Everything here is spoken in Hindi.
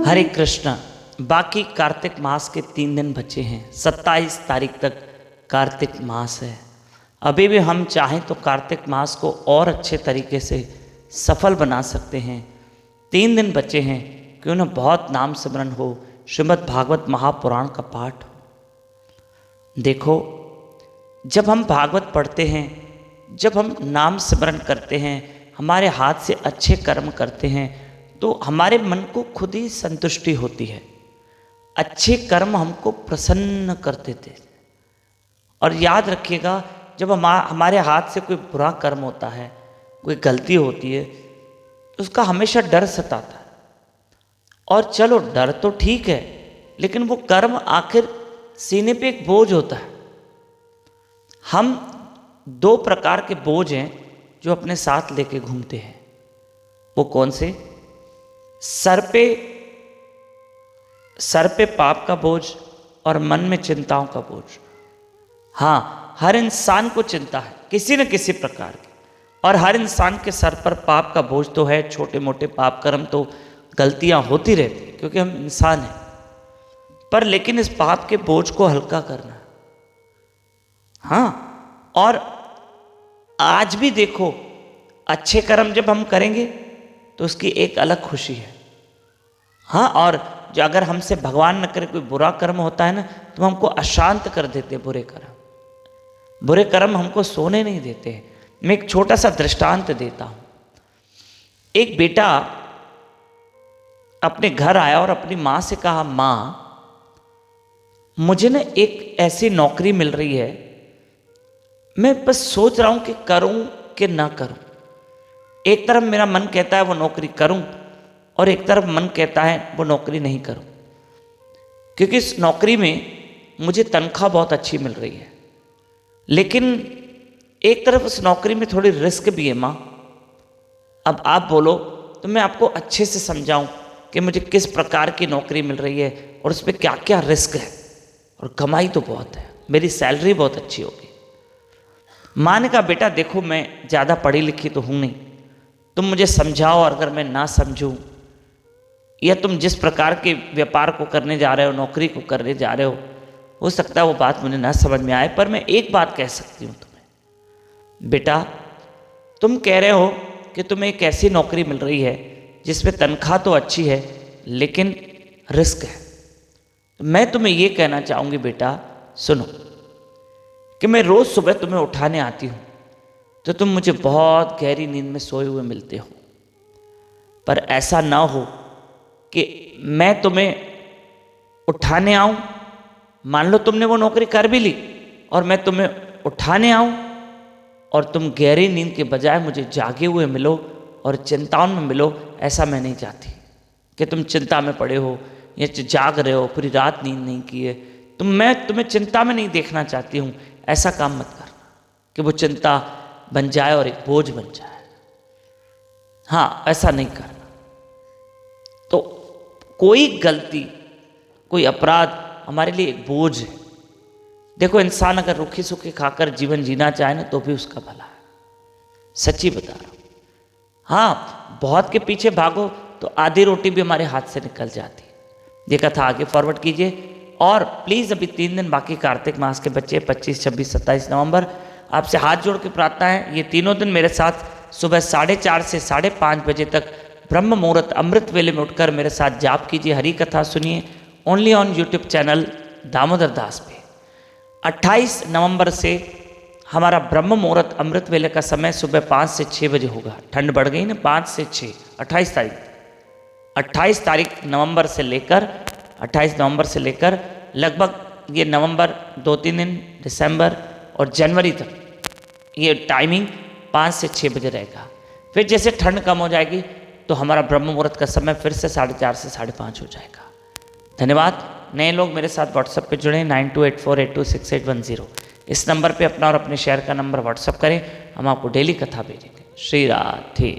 हरे कृष्णा। बाकी कार्तिक मास के 3 दिन बचे हैं। 27 तारीख तक कार्तिक मास है। अभी भी हम चाहें तो कार्तिक मास को और अच्छे तरीके से सफल बना सकते हैं। 3 दिन बचे हैं, क्यों ना बहुत नाम सिमरन हो, श्रीमद् भागवत महापुराण का पाठ हो। देखो, जब हम भागवत पढ़ते हैं, जब हम नाम सिमरन करते हैं, हमारे हाथ से अच्छे कर्म करते हैं, तो हमारे मन को खुद ही संतुष्टि होती है। अच्छे कर्म हमको प्रसन्न कर देते। और याद रखिएगा, जब हमारे हाथ से कोई बुरा कर्म होता है, कोई गलती होती है, तो उसका हमेशा डर सताता है। और चलो, डर तो ठीक है, लेकिन वो कर्म आखिर सीने पे एक बोझ होता है। हम 2 प्रकार के बोझ हैं जो अपने साथ लेके घूमते हैं। वो कौन से? सर पे पाप का बोझ और मन में चिंताओं का बोझ। हाँ, हर इंसान को चिंता है किसी न किसी प्रकार की, और हर इंसान के सर पर पाप का बोझ तो है। छोटे मोटे पाप कर्म तो गलतियां होती रहती हैं, क्योंकि हम इंसान हैं। पर लेकिन इस पाप के बोझ को हल्का करना है। हाँ, और आज भी देखो, अच्छे कर्म जब हम करेंगे तो उसकी एक अलग खुशी है। हाँ, और जो अगर हमसे भगवान न करे कोई बुरा कर्म होता है ना, तो हमको अशांत कर देते हैं। बुरे कर्म हमको सोने नहीं देते हैं। मैं एक छोटा सा दृष्टांत देता हूं। एक बेटा अपने घर आया और अपनी माँ से कहा, माँ, मुझे ना एक ऐसी नौकरी मिल रही है, मैं बस सोच रहा हूं कि करूं कि ना करूं। एक तरफ मेरा मन कहता है वो नौकरी करूं, और एक तरफ मन कहता है वो नौकरी नहीं करूं, क्योंकि इस नौकरी में मुझे तनख्वाह बहुत अच्छी मिल रही है, लेकिन एक तरफ उस नौकरी में थोड़ी रिस्क भी है। माँ, अब आप बोलो तो मैं आपको अच्छे से समझाऊं कि मुझे किस प्रकार की नौकरी मिल रही है और उसमें क्या क्या रिस्क है, और कमाई तो बहुत है, मेरी सैलरी बहुत अच्छी होगी। माँ ने कहा, बेटा देखो, मैं ज़्यादा पढ़ी लिखी तो हूँ नहीं, तुम मुझे समझाओ, और अगर मैं ना समझूं, या तुम जिस प्रकार के व्यापार को करने जा रहे हो, नौकरी को करने जा रहे हो सकता है वो बात मुझे ना समझ में आए, पर मैं एक बात कह सकती हूँ तुम्हें, बेटा, तुम कह रहे हो कि तुम्हें एक ऐसी नौकरी मिल रही है जिसमें तनख्वाह तो अच्छी है लेकिन रिस्क है। मैं तुम्हें ये कहना चाहूँगी, बेटा सुनो, कि मैं रोज़ सुबह तुम्हें उठाने आती हूँ तो तुम मुझे बहुत गहरी नींद में सोए हुए मिलते हो। पर ऐसा ना हो कि मैं तुम्हें उठाने आऊं, मान लो तुमने वो नौकरी कर भी ली, और मैं तुम्हें उठाने आऊं और तुम गहरी नींद के बजाय मुझे जागे हुए मिलो और चिंताओं में मिलो। ऐसा मैं नहीं चाहती कि तुम चिंता में पड़े हो या जाग रहे हो, पूरी रात नींद नहीं की है। मैं तुम्हें चिंता में नहीं देखना चाहती हूँ। ऐसा काम मत करना कि वो चिंता बन जाए और एक बोझ बन जाए। हाँ, ऐसा नहीं करना। तो कोई गलती, कोई अपराध हमारे लिए एक बोझ है। देखो, इंसान अगर रूखी सूखी खाकर जीवन जीना चाहे ना, तो भी उसका भला है। सच्ची बता रहा हूं। हाँ, बहुत के पीछे भागो तो आधी रोटी भी हमारे हाथ से निकल जाती है। ये कथा आगे फॉरवर्ड कीजिए। और प्लीज़, अभी 3 दिन बाकी कार्तिक मास के बच्चे, 25, 26, 27 नवंबर, आपसे हाथ जोड़ के प्रार्थना है, ये तीनों दिन मेरे साथ सुबह 4:30 से 5:30 बजे तक ब्रह्म मुहूर्त अमृत वेले में उठकर मेरे साथ जाप कीजिए, हरी कथा सुनिए, only on YouTube channel Damodar Das पे। 28 नवंबर से हमारा ब्रह्म मुहूर्त अमृत वेले का समय सुबह 5 से 6 बजे होगा। ठंड बढ़ गई ना, 5 से 6, 28 तारीख नवंबर से लेकर 28 नवंबर से लेकर लगभग ये नवंबर 2-3 दिन, दिसंबर और जनवरी तक ये टाइमिंग 5 से 6 बजे रहेगा। फिर जैसे ठंड कम हो जाएगी तो हमारा ब्रह्म मुहूर्त का समय फिर से 4:30 से 5:30 हो जाएगा। धन्यवाद। नए लोग मेरे साथ व्हाट्सएप पे जुड़े, 9284826810। इस नंबर पे अपना और अपने शहर का नंबर व्हाट्सएप करें, हम आपको डेली कथा भेजेंगे। श्री राधे।